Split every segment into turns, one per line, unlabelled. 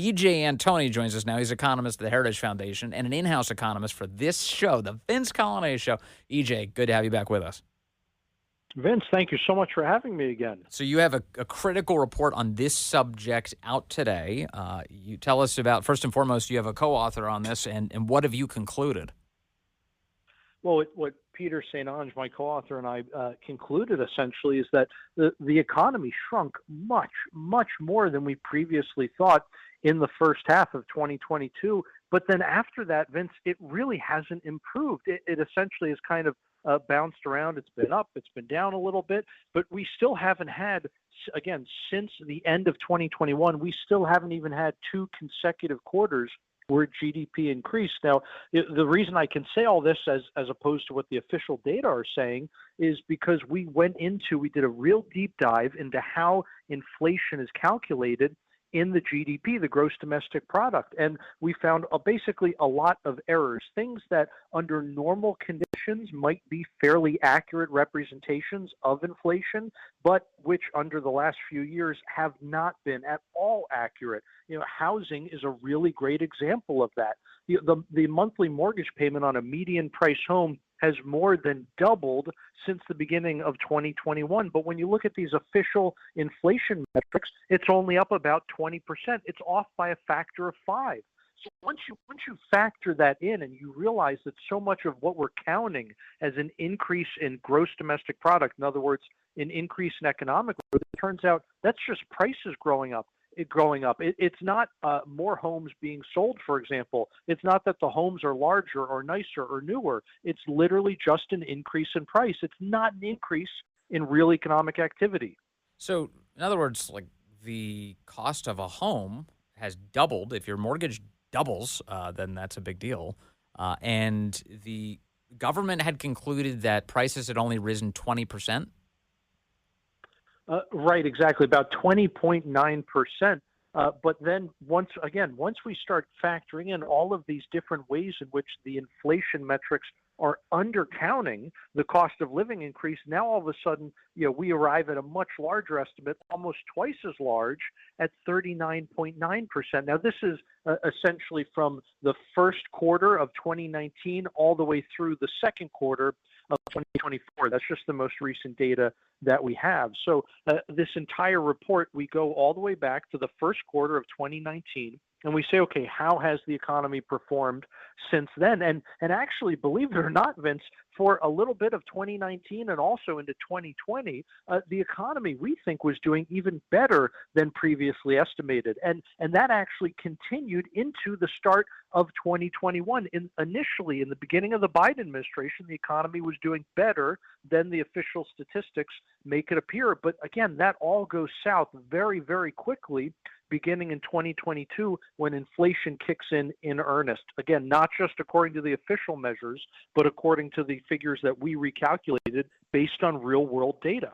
EJ Antoni joins us now. He's economist at the Heritage Foundation and an in-house economist for this show, the Vince Coglianese Show. EJ, good to have you back with us.
Vince, thank you so much for having me again.
So you have a critical report on this subject out today. You tell us about, first and foremost, you have a co-author on this, and what have you concluded?
Well, what Peter St. Onge, my co-author, and I concluded essentially is that the economy shrunk much, much more than we previously thought in the first half of 2022. But then after that, Vince, it really hasn't improved. It essentially is kind of bounced around. It's been up, it's been down a little bit, but we still haven't had, again, since the end of 2021, we still haven't even had 2 consecutive quarters where GDP increased. Now, the reason I can say all this as opposed to what the official data are saying is because we did a real deep dive into how inflation is calculated in the GDP, the gross domestic product. And we found basically a lot of errors, things that under normal conditions might be fairly accurate representations of inflation, but which under the last few years have not been at all accurate. Housing is a really great example of that. The monthly mortgage payment on a median price home has more than doubled since the beginning of 2021. But when you look at these official inflation metrics, it's only up about 20%. It's off by a factor of 5. So once you factor that in and you realize that so much of what we're counting as an increase in gross domestic product, in other words, an increase in economic growth, it turns out that's just prices growing up. It's not more homes being sold, for example. It's not that the homes are larger or nicer or newer. It's literally just an increase in price. It's not an increase in real economic activity.
So, in other words, like the cost of a home has doubled. If your mortgage doubles, then that's a big deal. And the government had concluded that prices had only risen 20%.
Right, exactly, about 20.9%. But then once we start factoring in all of these different ways in which the inflation metrics are undercounting the cost of living increase, now all of a sudden, we arrive at a much larger estimate, almost twice as large, at 39.9%. Now, this is essentially from the first quarter of 2019 all the way through the second quarter of 2024. That's just the most recent data that we have. So this entire report, we go all the way back to the first quarter of 2019, and we say, okay, how has the economy performed since then? And actually, believe it or not, Vince, for a little bit of 2019 and also into 2020, the economy, we think, was doing even better than previously estimated. And that actually continued into the start of 2021. Initially, in the beginning of the Biden administration, the economy was doing better than the official statistics make it appear. But again, that all goes south very, very quickly, beginning in 2022 when inflation kicks in earnest. Again, not just according to the official measures, but according to the figures that we recalculated based on real-world data.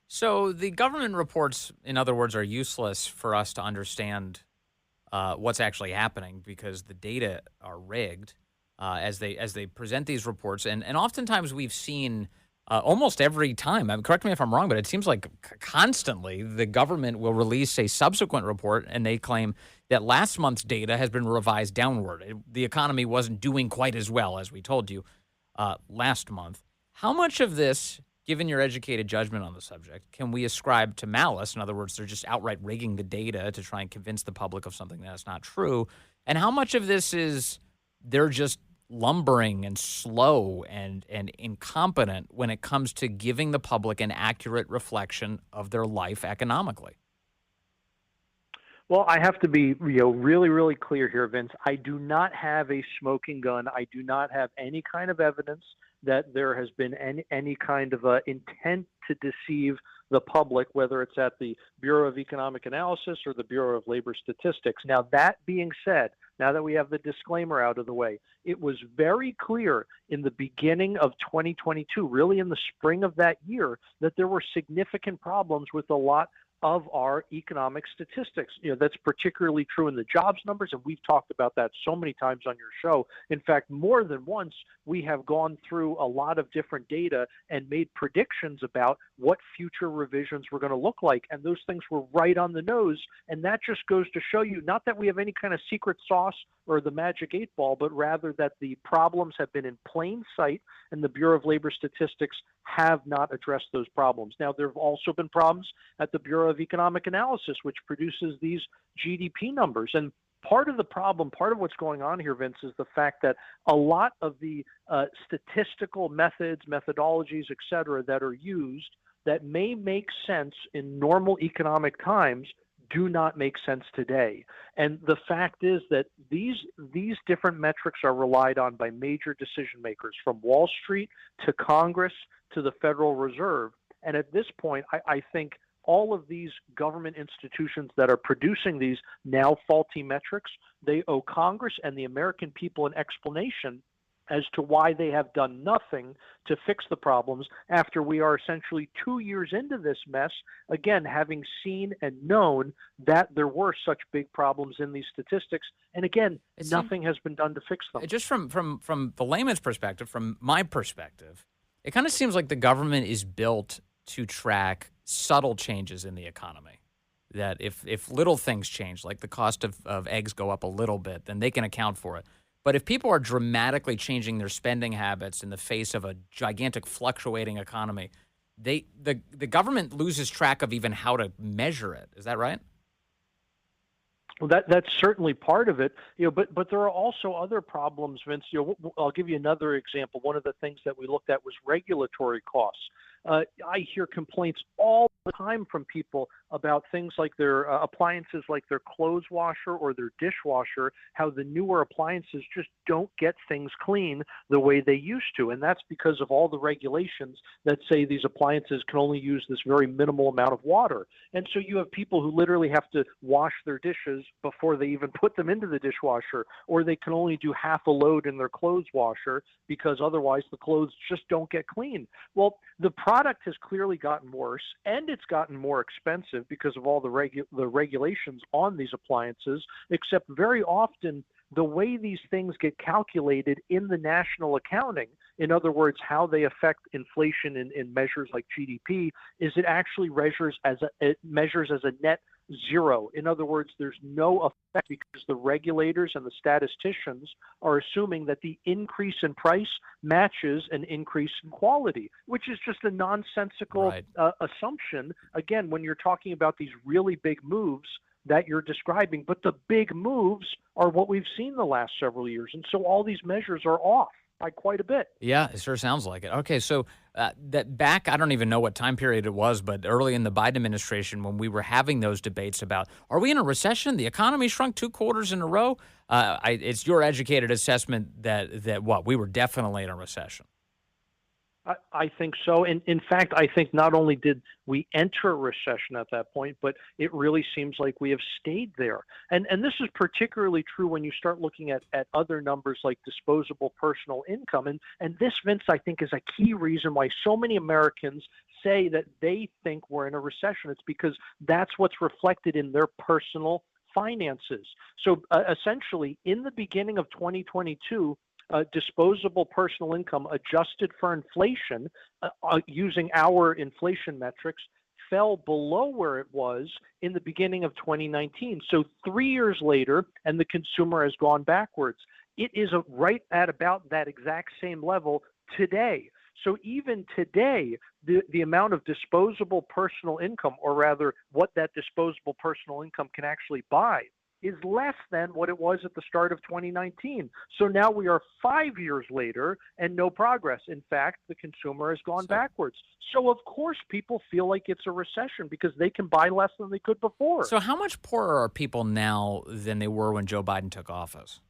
So the government reports, in other words, are useless for us to understand what's actually happening because the data are rigged as they present these reports. And oftentimes we've seen almost every time, correct me if I'm wrong, but it seems like constantly the government will release a subsequent report and they claim that last month's data has been revised downward. The economy wasn't doing quite as well as we told you last month. How much of this, given your educated judgment on the subject, can we ascribe to malice? In other words, they're just outright rigging the data to try and convince the public of something that's not true. And how much of this is they're just lumbering and slow and incompetent when it comes to giving the public an accurate reflection of their life economically?
Well, I have to be really, really clear here, Vince. I do not have a smoking gun. I do not have any kind of evidence that there has been any kind of intent to deceive the public, whether it's at the Bureau of Economic Analysis or the Bureau of Labor Statistics. Now, that being said, now that we have the disclaimer out of the way, it was very clear in the beginning of 2022, really in the spring of that year, that there were significant problems with a lot of our economic statistics. That's particularly true in the jobs numbers, and we've talked about that so many times on your show. In fact, more than once, we have gone through a lot of different data and made predictions about what future revisions were going to look like, and those things were right on the nose. And that just goes to show you, not that we have any kind of secret sauce or the magic 8 ball, but rather that the problems have been in plain sight, and the Bureau of Labor Statistics have not addressed those problems. Now, there have also been problems at the Bureau of Economic Analysis, which produces these GDP numbers. And part of the problem, part of what's going on here, Vince, is the fact that a lot of the statistical methods, methodologies, et cetera, that are used that may make sense in normal economic times do not make sense today. And the fact is that these different metrics are relied on by major decision makers, from Wall Street to Congress to the Federal Reserve. And at this point, I think all of these government institutions that are producing these now faulty metrics, they owe Congress and the American people an explanation as to why they have done nothing to fix the problems after we are essentially 2 years into this mess, again, having seen and known that there were such big problems in these statistics. And again, nothing has been done to fix them.
Just from the layman's perspective, from my perspective, it kind of seems like the government is built to track subtle changes in the economy. That if little things change, like the cost of eggs go up a little bit, then they can account for it. But if people are dramatically changing their spending habits in the face of a gigantic fluctuating economy, the government loses track of even how to measure it. Is that right?
Well, that's certainly part of it, but there are also other problems, Vince. I'll give you another example. One of the things that we looked at was regulatory costs. I hear complaints all the time from people about things like their appliances, like their clothes washer or their dishwasher, how the newer appliances just don't get things clean the way they used to. And that's because of all the regulations that say these appliances can only use this very minimal amount of water. And so you have people who literally have to wash their dishes before they even put them into the dishwasher, or they can only do half a load in their clothes washer because otherwise the clothes just don't get clean. Well, the product has clearly gotten worse, and it's gotten more expensive because of all the regulations on these appliances, except very often the way these things get calculated in the national accounting, in other words, how they affect inflation in measures like GDP, is it actually measures as a net zero. In other words, there's no effect because the regulators and the statisticians are assuming that the increase in price matches an increase in quality, which is just a nonsensical assumption, again, when you're talking about these really big moves that you're describing. But the big moves are what we've seen the last several years. And so all these measures are off by quite a bit.
Yeah, it sure sounds like it. Okay, so that back, I don't even know what time period it was, but early in the Biden administration when we were having those debates about, are we in a recession? The economy shrunk 2 quarters in a row. It's your educated assessment that we were definitely in a recession.
I think so. And in fact, I think not only did we enter a recession at that point, but it really seems like we have stayed there. And this is particularly true when you start looking at other numbers like disposable personal income. And this, Vince, I think is a key reason why so many Americans say that they think we're in a recession. It's because that's what's reflected in their personal finances. So essentially, in the beginning of 2022, disposable personal income adjusted for inflation using our inflation metrics fell below where it was in the beginning of 2019. So 3 years later, and the consumer has gone backwards. It is right at about that exact same level today. So even today, the amount of disposable personal income, or rather what that disposable personal income can actually buy, is less than what it was at the start of 2019. So now we are 5 years later and no progress. In fact, the consumer has gone backwards. So of course people feel like it's a recession because they can buy less than they could before.
So how much poorer are people now than they were when Joe Biden took office?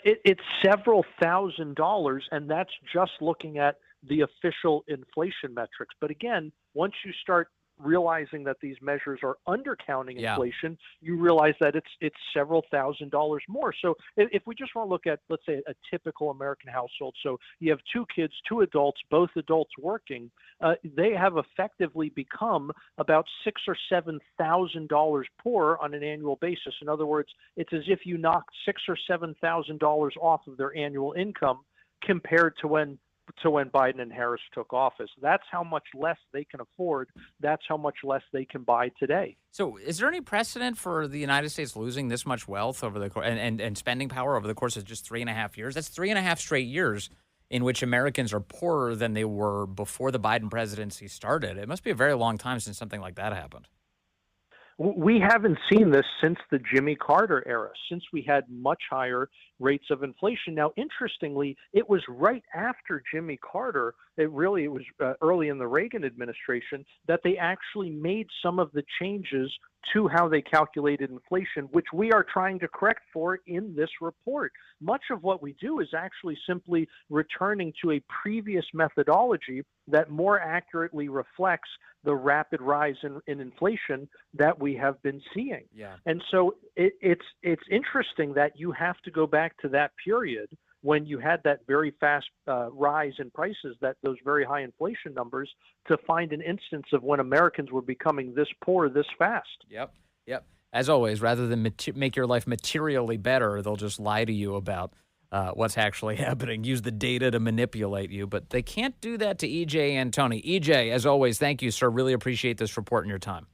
It's several $1,000s, and that's just looking at the official inflation metrics. But again, once you start realizing that these measures are undercounting
Yeah.
inflation, you realize that it's several $1,000s more. So if we just want to look at, let's say, a typical American household, so you have two kids, two adults, both adults working, they have effectively become about $6,000 or $7,000 poorer on an annual basis. In other words, it's as if you knocked $6,000 or $7,000 off of their annual income compared to when Biden and Harris took office. That's how much less they can afford. That's how much less they can buy today.
So is there any precedent for the United States losing this much wealth over the course and spending power over the course of just 3.5 years? That's 3.5 straight years in which Americans are poorer than they were before the Biden presidency started. It must be a very long time since something like that happened.
We haven't seen this since the Jimmy Carter era, since we had much higher rates of inflation. Now, interestingly, it was right after Jimmy Carter, it was early in the Reagan administration, that they actually made some of the changes to how they calculated inflation, which we are trying to correct for in this report. Much of what we do is actually simply returning to a previous methodology that more accurately reflects the rapid rise in inflation that we have been seeing.
Yeah.
And so it's interesting that you have to go back to that period when you had that very fast rise in prices, those very high inflation numbers, to find an instance of when Americans were becoming this poor this fast.
Yep. As always, rather than make your life materially better, they'll just lie to you about what's actually happening, use the data to manipulate you. But they can't do that to EJ Antoni. EJ, as always, thank you, sir. Really appreciate this report and your time.